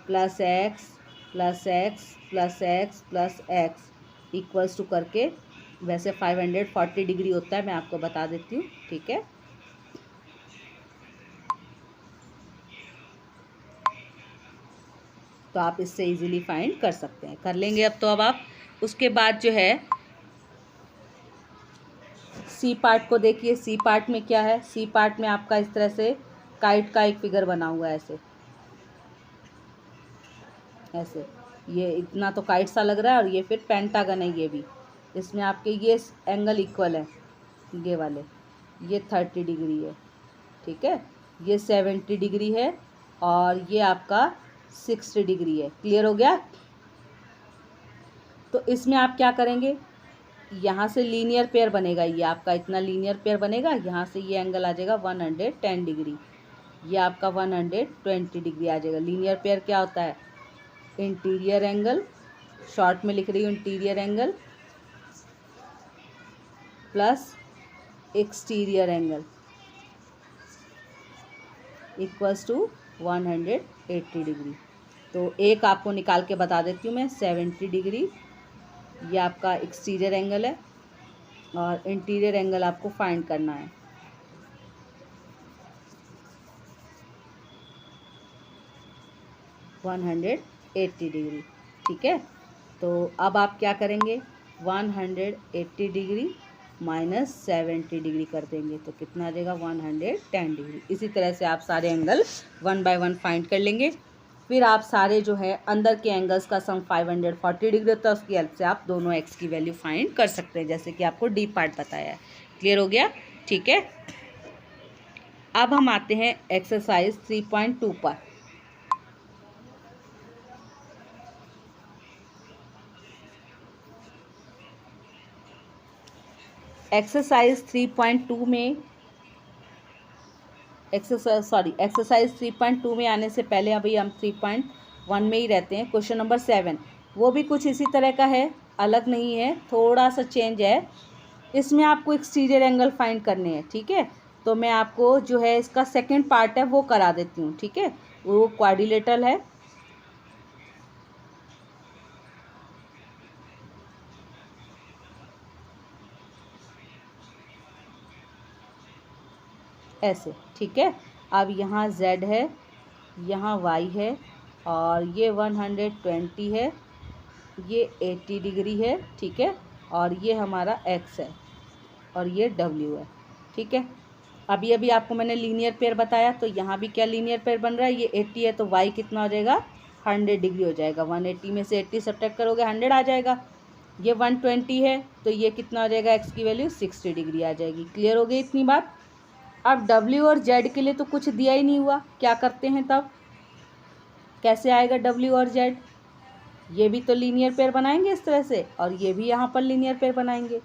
plus x plus x plus x plus x equals to करके, वैसे 540 डिग्री होता है, मैं आपको बता देती हूँ, ठीक है। तो आप इससे इजीली फाइंड कर सकते हैं, कर लेंगे अब। तो अब आप उसके बाद जो है सी पार्ट को देखिए। सी पार्ट में क्या है, सी पार्ट में आपका इस तरह से काइट का एक फिगर बना हुआ है, ऐसे ऐसे। ये इतना तो काइट सा लग रहा है, और ये फिर पेंटागन है ये भी। इसमें आपके ये एंगल इक्वल है, ये वाले, ये 30 डिग्री है, ठीक है। ये 70 डिग्री है, और ये आपका 60 डिग्री है। क्लियर हो गया। तो इसमें आप क्या करेंगे, यहाँ से लीनियर पेयर बनेगा, ये आपका इतना लीनियर पेयर बनेगा। यहाँ से ये एंगल आ जाएगा 110 डिग्री, ये आपका 120 डिग्री आ जाएगा। लीनियर पेयर क्या होता है, इंटीरियर एंगल, शॉर्ट में लिख रही हूँ interior angle plus exterior angle equals to 180 degree. तो एक आपको निकाल के बता देती हूँ मैं, 70 डिग्री ये आपका एक्सटीरियर एंगल है, और इंटीरियर एंगल आपको फाइंड करना है। (180 डिग्री), ठीक है। तो अब आप क्या करेंगे, 180 डिग्री माइनस 70 डिग्री कर देंगे, तो कितना आ जाएगा, 110 डिग्री। इसी तरह से आप सारे एंगल 1 बाय 1 फाइंड कर लेंगे। फिर आप सारे जो है अंदर के एंगल्स का सम 540 डिग्री होता है, उसकी हेल्प से आप दोनों एक्स की वैल्यू फाइंड कर सकते हैं, जैसे कि आपको डी पार्ट बताया है। क्लियर हो गया, ठीक है। अब हम आते हैं एक्सरसाइज 3.2 पर। एक्सरसाइज 3.2 में एक्सरसाइज 3.2 में आने से पहले अभी हम 3.1 में ही रहते हैं। क्वेश्चन नंबर 7 वो भी कुछ इसी तरह का है, अलग नहीं है, थोड़ा सा चेंज है। इसमें आपको एक्सटीरियर एंगल फाइंड करने हैं, ठीक है। तो मैं आपको जो है इसका सेकंड पार्ट है वो करा देती हूँ, ठीक है। वो क्वाड्रिलेटरल है, ऐसे, ठीक है। अब यहाँ z है, यहाँ y है, और ये 120 है, ये 80 डिग्री है, ठीक है। और ये हमारा x है और ये w है, ठीक है। अभी अभी आपको मैंने लीनियर पेयर बताया, तो यहाँ भी क्या लीनियर पेयर बन रहा है, ये 80 है तो y कितना हो जाएगा, 100 डिग्री हो जाएगा। 180 में से 80 सब्ट्रैक्ट करोगे 100 आ जाएगा। ये 120 है तो ये कितना हो जाएगा, x की वैल्यू 60 डिग्री आ जाएगी। क्लियर हो गई इतनी बात। अब w और z के लिए तो कुछ दिया ही नहीं हुआ, क्या करते हैं तब, कैसे आएगा w और z, ये भी तो लीनियर पेयर बनाएंगे इस तरह से, और ये भी यहाँ पर लीनियर पेयर बनाएंगे।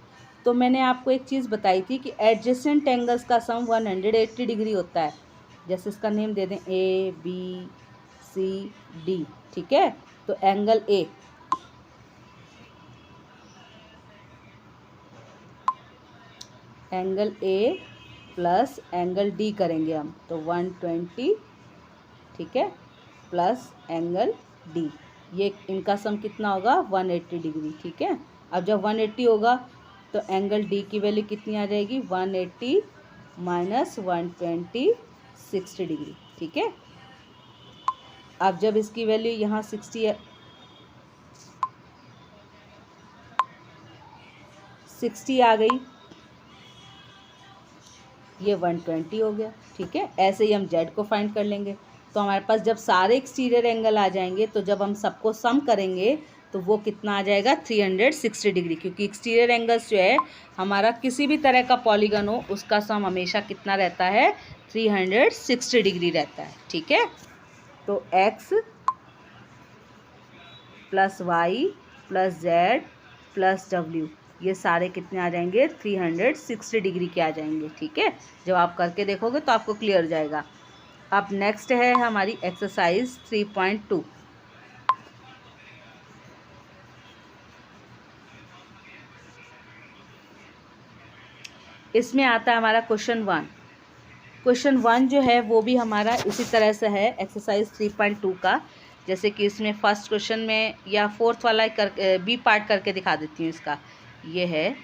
तो मैंने आपको एक चीज़ बताई थी कि एडजेसेंट एंगल्स का सम 180 डिग्री होता है। जैसे इसका नेम दे दें ABCD, ठीक है। तो angle A plus angle D करेंगे हम, तो 120, ठीक है, प्लस एंगल D, ये इनका सम कितना होगा, 180 डिग्री, ठीक है। अब जब 180 होगा तो एंगल D की वैल्यू कितनी आ जाएगी, 180 माइनस 120, 60 डिग्री, ठीक है। अब जब इसकी वैल्यू यहाँ 60 आ गई, ये 120 हो गया, ठीक है। ऐसे ही हम z को फाइंड कर लेंगे। तो हमारे पास जब सारे एक्सटीरियर एंगल आ जाएंगे तो जब हम सबको सम करेंगे तो वो कितना आ जाएगा, 360 डिग्री, क्योंकि एक्सटीरियर एंगल्स जो है हमारा किसी भी तरह का पॉलीगन हो उसका सम हमेशा कितना रहता है, 360 डिग्री रहता है, ठीक है। तो x plus Y plus Z plus W, ये सारे कितने आ जाएंगे, 360 डिग्री के आ जाएंगे, ठीक है। जब आप करके देखोगे तो आपको क्लियर हो जाएगा। अब नेक्स्ट है हमारी एक्सरसाइज 3.2। इसमें आता है हमारा क्वेश्चन 1 जो है वो भी हमारा इसी तरह से है एक्सरसाइज 3.2 का। जैसे कि इसमें फर्स्ट क्वेश्चन में या फोर्थ वाला बी पार्ट करके दिखा देती हूँ इसका। ये है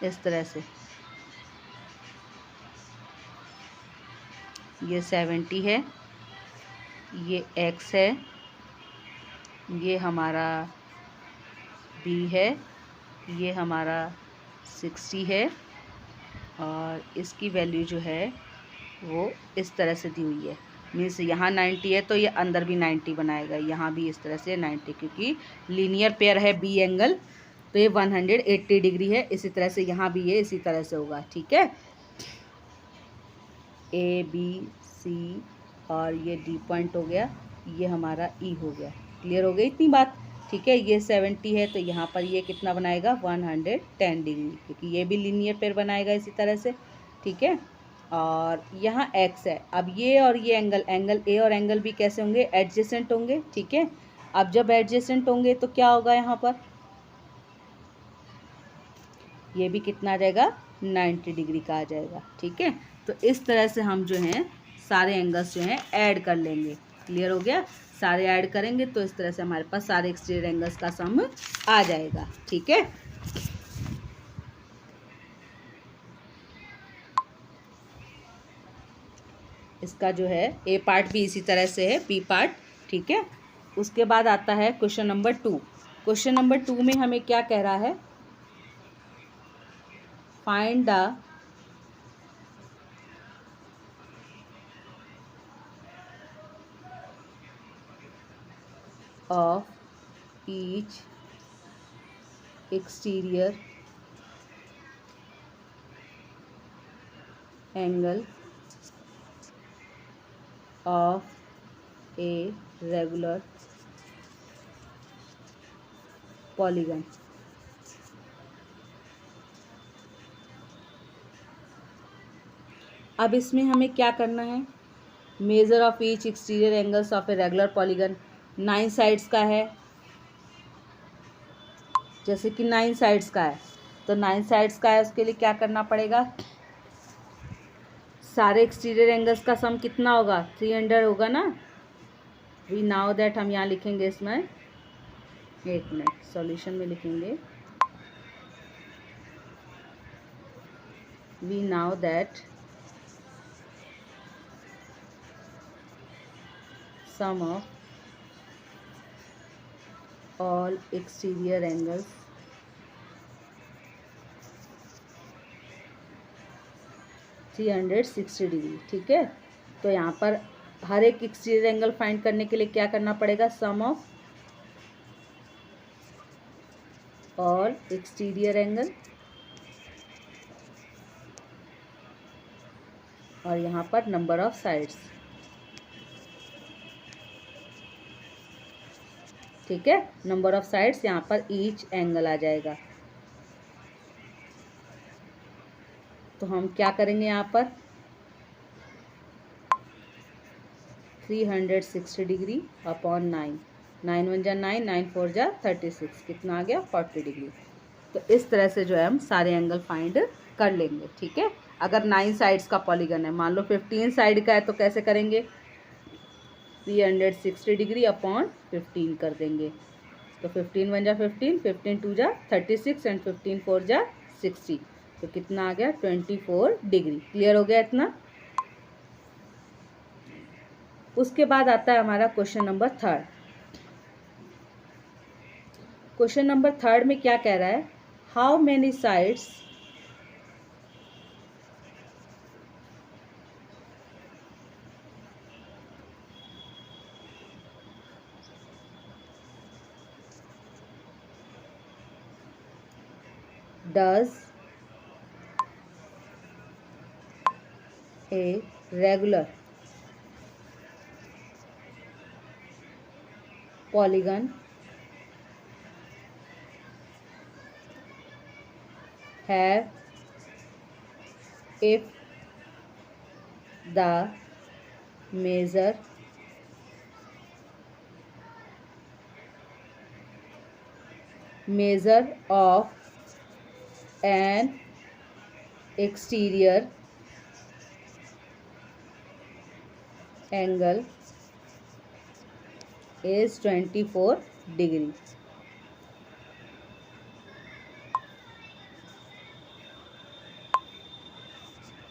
इस तरह से, ये 70 है, ये x है, ये हमारा b है, ये हमारा 60 है, और इसकी वैल्यू जो है वो इस तरह से दी हुई है। मीन्स यहाँ 90 है तो ये अंदर भी 90 बनाएगा, यहाँ भी इस तरह से 90, क्योंकि लीनियर पेयर है बी एंगल, तो ये 180 डिग्री है। इसी तरह से यहाँ भी ये इसी तरह से होगा, ठीक है। ABC और ये D पॉइंट हो गया, ये हमारा E हो गया। क्लियर हो गई इतनी बात, ठीक है। ये 70 है तो यहाँ पर ये कितना बनाएगा, 110 डिग्री, क्योंकि ये भी लीनियर पेयर बनाएगा इसी तरह से, ठीक है। और यहाँ x है। अब ये और ये एंगल A और एंगल B कैसे होंगे, एडजेसेंट होंगे, ठीक है। अब जब एडजेसेंट होंगे तो क्या होगा, यहाँ पर ये भी कितना आ जाएगा, 90 डिग्री का आ जाएगा, ठीक है। तो इस तरह से हम जो हैं सारे एंगल्स जो हैं ऐड कर लेंगे। क्लियर हो गया, सारे ऐड करेंगे तो इस तरह से हमारे पास सारे एक्सटीरियर एंगल्स का सम आ जाएगा, ठीक है। इसका जो है ए पार्ट भी इसी तरह से है, बी पार्ट, ठीक है। उसके बाद आता है क्वेश्चन नंबर 2। क्वेश्चन नंबर 2 में हमें क्या कह रहा है, find the of each exterior angle of a regular polygon. अब इसमें हमें क्या करना है, major of each exterior angles of A regular polygon. 9 sides का है, जैसे कि 9 साइड्स का है, तो 9 साइड्स का है, उसके लिए क्या करना पड़ेगा, सारे एक्सटीरियर एंगल्स का सम कितना होगा, 300 होगा ना। वी नाउ दैट हम यहाँ लिखेंगे इसमें, एक मिनट, सॉल्यूशन में लिखेंगे, we now that sum of all exterior angles (360°). ठीक है, तो यहाँ पर हर एक एक्सटीरियर एंगल फाइंड करने के लिए क्या करना पड़ेगा, सम ऑफ ऑल एक्सटीरियर एंगल, और यहाँ पर नंबर ऑफ साइड्स। ठीक है, नंबर ऑफ साइड्स यहाँ पर ईच एंगल आ जाएगा। तो हम क्या करेंगे यहाँ पर 360° अपॉन 9, 9 1 जा 9, 9 4 जा 36, कितना आ गया 40°। तो इस तरह से जो है हम सारे एंगल फाइंड कर लेंगे। ठीक है, अगर 9 साइड्स का पॉलीगन है, मान लो 15 साइड का है, तो कैसे करेंगे, 360° अपॉन 15 कर देंगे। तो 15 1 जा 15, 15 2 जा 36 एंड 15 4 जा 60, तो कितना आ गया 24°। क्लियर हो गया इतना। उसके बाद आता है हमारा क्वेश्चन नंबर 3। क्वेश्चन नंबर 3 में क्या कह रहा है, how many sides does a regular polygon have if the measure of an exterior angle is 24°।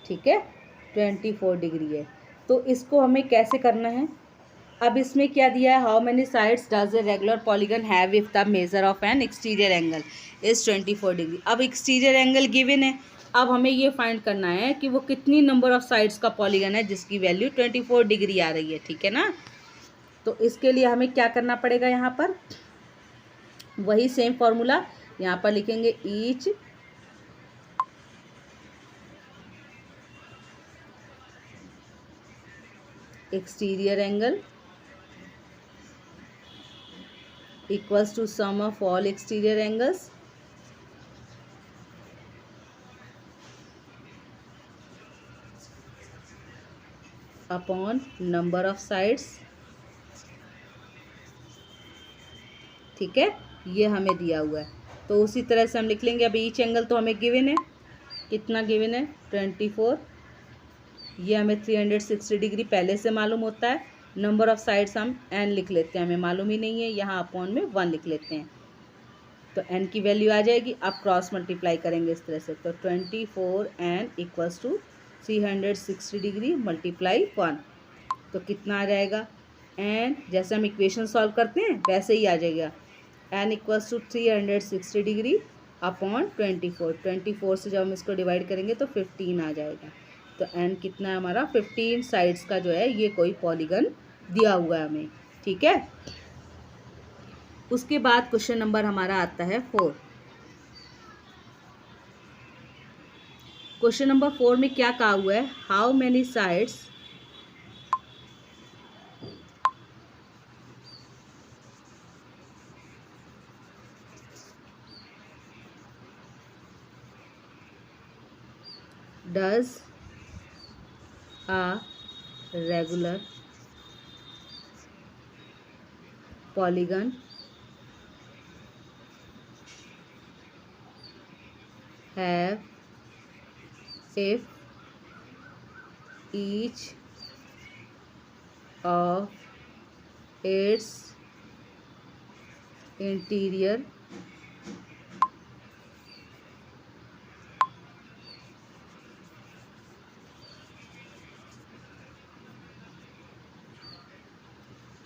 ठीक है, 24° है। तो इसको हमें कैसे करना है, अब इसमें क्या दिया है, how many sides does a regular polygon have if the measure of N exterior angle is 24°। अब एक्सटीरियर एंगल गिवन है, अब हमें ये फाइंड करना है कि वो कितनी नंबर ऑफ साइड्स का पॉलीगन है जिसकी वैल्यू 24° आ रही है। ठीक है ना, तो इसके लिए हमें क्या करना पड़ेगा, यहाँ पर वही सेम फॉर्मूला यहाँ पर लिखेंगे, each exterior angle equals to sum of all exterior angles upon number of sides। ठीक है, ये हमें दिया हुआ है, तो उसी तरह से हम लिख लेंगे। अब ईच एंगल तो हमें गिवन है, कितना गिवन है 24, ये हमें 360° पहले से मालूम होता है। नंबर ऑफ साइड्स हम n लिख लेते हैं, हमें मालूम ही नहीं है, यहाँ अपॉन में 1 लिख लेते हैं, तो n की वैल्यू आ जाएगी। अब क्रॉस मल्टीप्लाई करेंगे इस तरह से, तो 24n इक्वल्स टू 360° मल्टीप्लाई 1, तो कितना आ जाएगा, n जैसे हम इक्वेशन सॉल्व करते हैं वैसे ही आ जाएगा, n इक्वल्स टू 360° अपॉन 24 से जब हम इसको डिवाइड करेंगे तो 15 आ जाएगा। तो n कितना है हमारा 15 साइड्स का जो है ये कोई पॉलीगन दिया हुआ है हमें। ठीक है, उसके बाद क्वेश्चन नंबर हमारा आता है 4। क्वेश्चन नंबर 4 में क्या कहा हुआ है, how many sides does a regular polygon have if each of its interior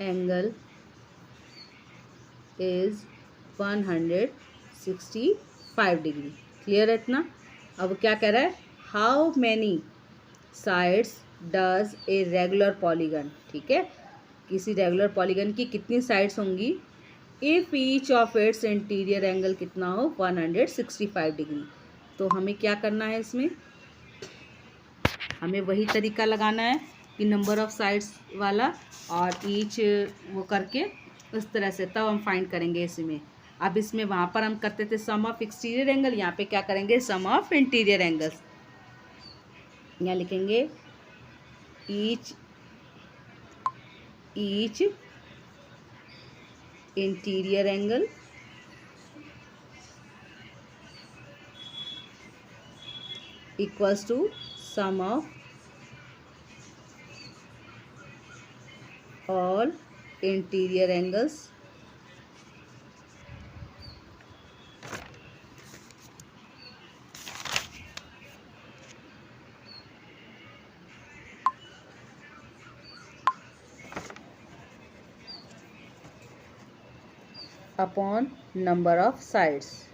angle is 165 degree. Clear है इतना? अब क्या कह रहा है, how many sides does a regular polygon, ठीक है, किसी रेगुलर पॉलीगन की कितनी साइड्स होंगी if each of its interior angle कितना हो 165 डिग्री। तो हमें क्या करना है, इसमें हमें वही तरीका लगाना है कि नंबर ऑफ साइड्स वाला और ईच वो करके उस तरह से, तब हम फाइंड करेंगे इसमें। अब इसमें वहाँ पर हम करते थे सम ऑफ एक्सटीरियर एंगल, यहाँ पे क्या करेंगे, सम ऑफ इंटीरियर एंगल्स। यहाँ लिखेंगे each interior angle equals to sum of all interior angles upon number of sides.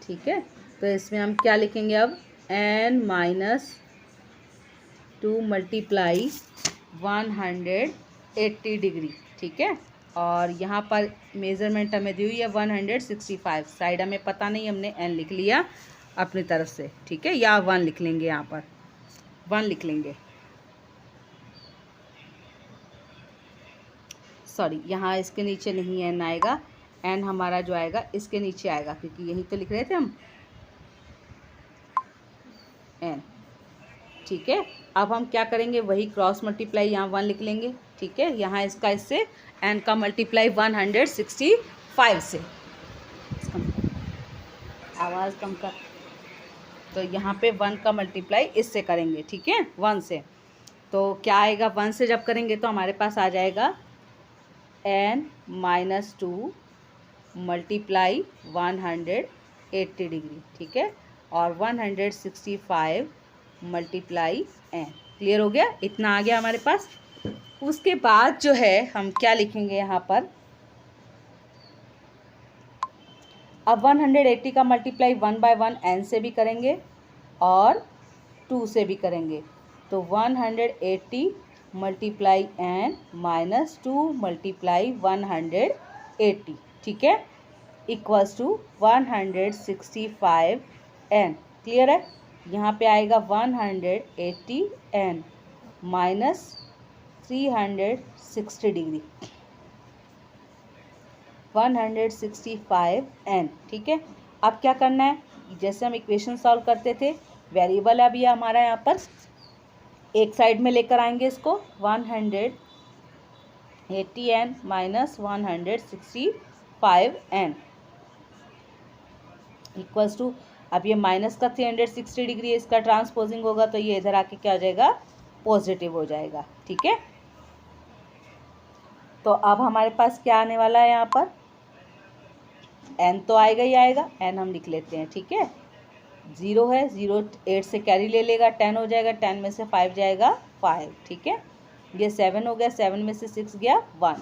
ठीक है, तो इसमें हम क्या लिखेंगे अब, n-2 मल्टीप्लाई 180 डिग्री। ठीक है, और यहाँ पर मेज़रमेंट हमें दी हुई है 165, साइड हमें पता नहीं, हमने n लिख लिया अपनी तरफ से। ठीक है, या 1 लिख लेंगे, यहाँ पर 1 लिख लेंगे, सॉरी यहाँ इसके नीचे नहीं n आएगा, n हमारा जो आएगा इसके नीचे आएगा, क्योंकि यही तो लिख रहे थे हम n। ठीक है, अब हम क्या करेंगे, वही क्रॉस मल्टीप्लाई यहाँ 1 लिख लेंगे। ठीक है, यहाँ इसका इससे n का मल्टीप्लाई 165 से, आवाज़ कम कर, तो यहाँ पे 1 का मल्टीप्लाई इससे करेंगे। ठीक है, 1 से, तो क्या आएगा, 1 से जब करेंगे तो हमारे पास आ जाएगा n-2 मल्टीप्लाई 180 डिग्री। ठीक है, और 165 मल्टीप्लाई n। क्लियर हो गया, इतना आ गया हमारे पास। उसके बाद जो है हम क्या लिखेंगे यहाँ पर, अब 180 का मल्टीप्लाई 1/1 n से भी करेंगे और 2 से भी करेंगे, तो 180 मल्टीप्लाई n माइनस 2 मल्टीप्लाई 180। ठीक है, इक्वल्स टू 165 n। क्लियर है, यहाँ पे आएगा 180 n माइनस 360 डिग्री, 165 n। ठीक है, अब क्या करना है, जैसे हम इक्वेशन सॉल्व करते थे, वेरिएबल है अभी हमारा, यहाँ पर एक साइड में लेकर आएंगे इसको, 180 n minus 165 n equals to, अब ये माइनस का 360 डिग्री है, इसका ट्रांसपोजिंग होगा तो ये इधर आके क्या हो जाएगा, पॉजिटिव हो जाएगा। ठीक है, तो अब हमारे पास क्या आने वाला है, यहाँ पर n तो आएगा ही आएगा, n हम लिख लेते हैं। ठीक है, 0 है, 0 8 से कैरी ले लेगा, 10 हो जाएगा, 10 में से 5 जाएगा 5। ठीक है, ये 7 हो गया, 7 में से 6 गया 1।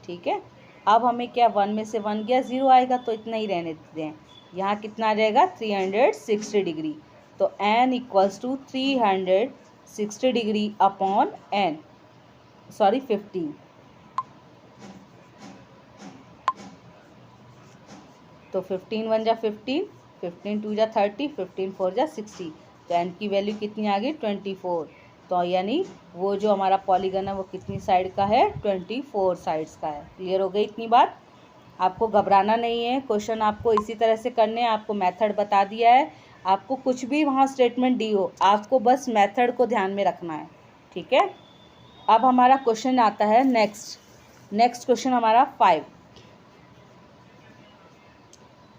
ठीक है, अब हमें क्या, 1 में से 1 गया, 0 आएगा, तो इतना ही रहने देते हैं। यहाँ कितना आ जाएगा, 360 डिग्री, तो n equals to 360 degree upon n, sorry 15। तो 15 1 जा 15, 15 2 जा 30, 15 4 जा 60, तो n की वैल्यू कितनी आ गई, 24। तो यानी वो जो हमारा पॉलीगन है वो कितनी साइड का है, 24 साइड्स का है। क्लियर हो गई इतनी बात। आपको घबराना नहीं है, क्वेश्चन आपको इसी तरह से करने हैं। आपको मेथड बता दिया है, आपको कुछ भी वहाँ स्टेटमेंट दी हो, आपको बस मेथड को ध्यान में रखना है, ठीक है। अब हमारा क्वेश्चन आता है नेक्स्ट क्वेश्चन हमारा 5।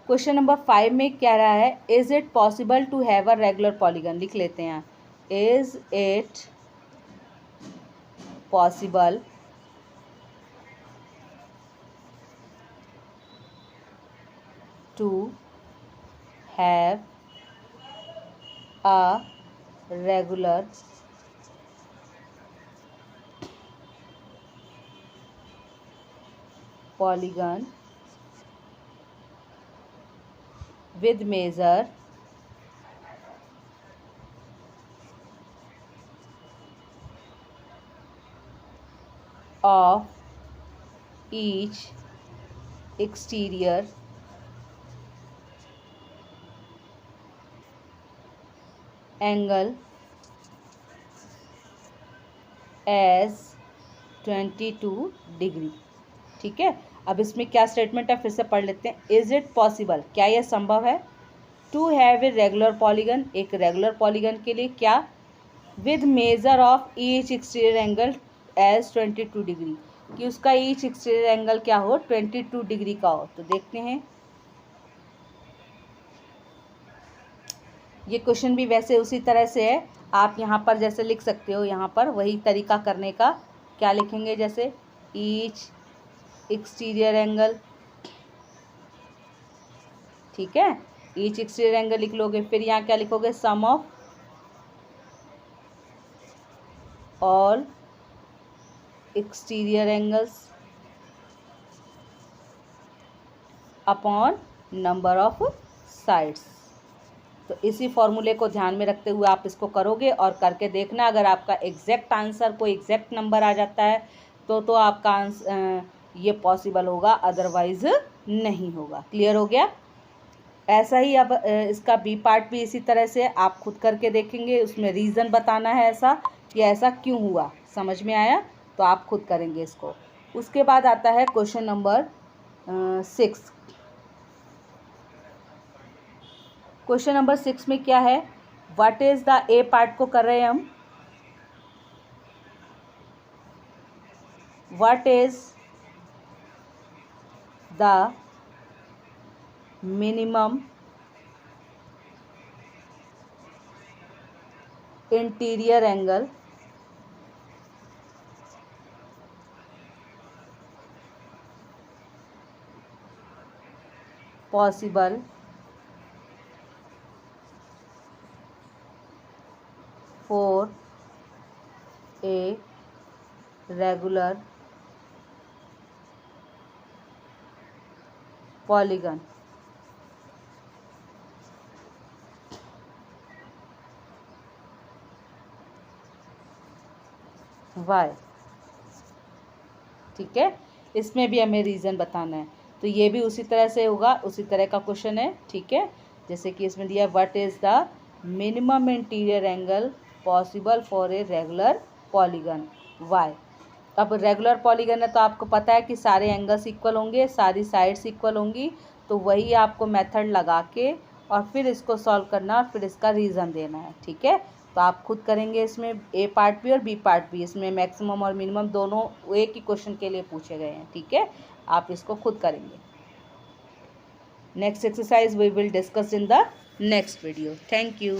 क्वेश्चन नंबर 5 में क्या रहा है, is it possible to have a regular polygon. लिख लेते हैं, is it possible to have a regular polygon with measure of each exterior angle as 22 degree. ठीक है, अब इसमें क्या स्टेटमेंट है फिर से पढ़ लेते हैं। इज इट पॉसिबल, क्या यह संभव है, to have a regular polygon, एक रेगुलर पॉलीगन के लिए क्या, with measure of each exterior angle as 22 degree, कि उसका ईच एक्सटीरियर एंगल क्या हो, 22 डिग्री का हो। तो देखते हैं, ये क्वेश्चन भी वैसे उसी तरह से है, आप यहाँ पर जैसे लिख सकते हो, यहाँ पर वही तरीका करने का। क्या लिखेंगे, जैसे ईच एक्सटीरियर एंगल, ठीक है, ईच एक्सटीरियर एंगल लिख लोगे। फिर यहाँ क्या लिखोगे, sum of all exterior angles upon number of sides. तो इसी फॉर्मूले को ध्यान में रखते हुए आप इसको करोगे और करके देखना, अगर आपका एग्जैक्ट आंसर कोई एग्जैक्ट नंबर आ जाता है तो आपका आंसर ये पॉसिबल होगा, अदरवाइज नहीं होगा। क्लियर हो गया। ऐसा ही अब इसका बी पार्ट भी इसी तरह से आप खुद करके देखेंगे, उसमें रीज़न बताना है ऐसा कि ऐसा क्यों हुआ। समझ में आया, तो आप खुद करेंगे इसको। उसके बाद आता है क्वेश्चन नंबर 6। क्वेश्चन नंबर 6 में क्या है, what is the, A part को कर रहे हैं हम, what is the minimum interior angle possible for a regular polygon. Why, ठीक है, इसमें भी हमें रीज़न बताना है। तो ये भी उसी तरह से होगा, उसी तरह का क्वेश्चन है, ठीक है। जैसे कि इसमें दिया, what is the minimum interior angle possible for a regular polygon, why. अब रेगुलर पॉलीगन है तो आपको पता है कि सारे एंगल्स इक्वल होंगे, सारी साइड्स इक्वल होंगी, तो वही आपको मेथड लगा के और फिर इसको सॉल्व करना और फिर इसका रीज़न देना है, ठीक है। तो आप खुद करेंगे, इसमें ए पार्ट भी और बी पार्ट भी, इसमें मैक्सिमम और मिनिमम दोनों एक ही क्वेश्चन के लिए पूछे गए हैं, ठीक है। आप इसको खुद करेंगे। Next exercise we will discuss in the next video. Thank you.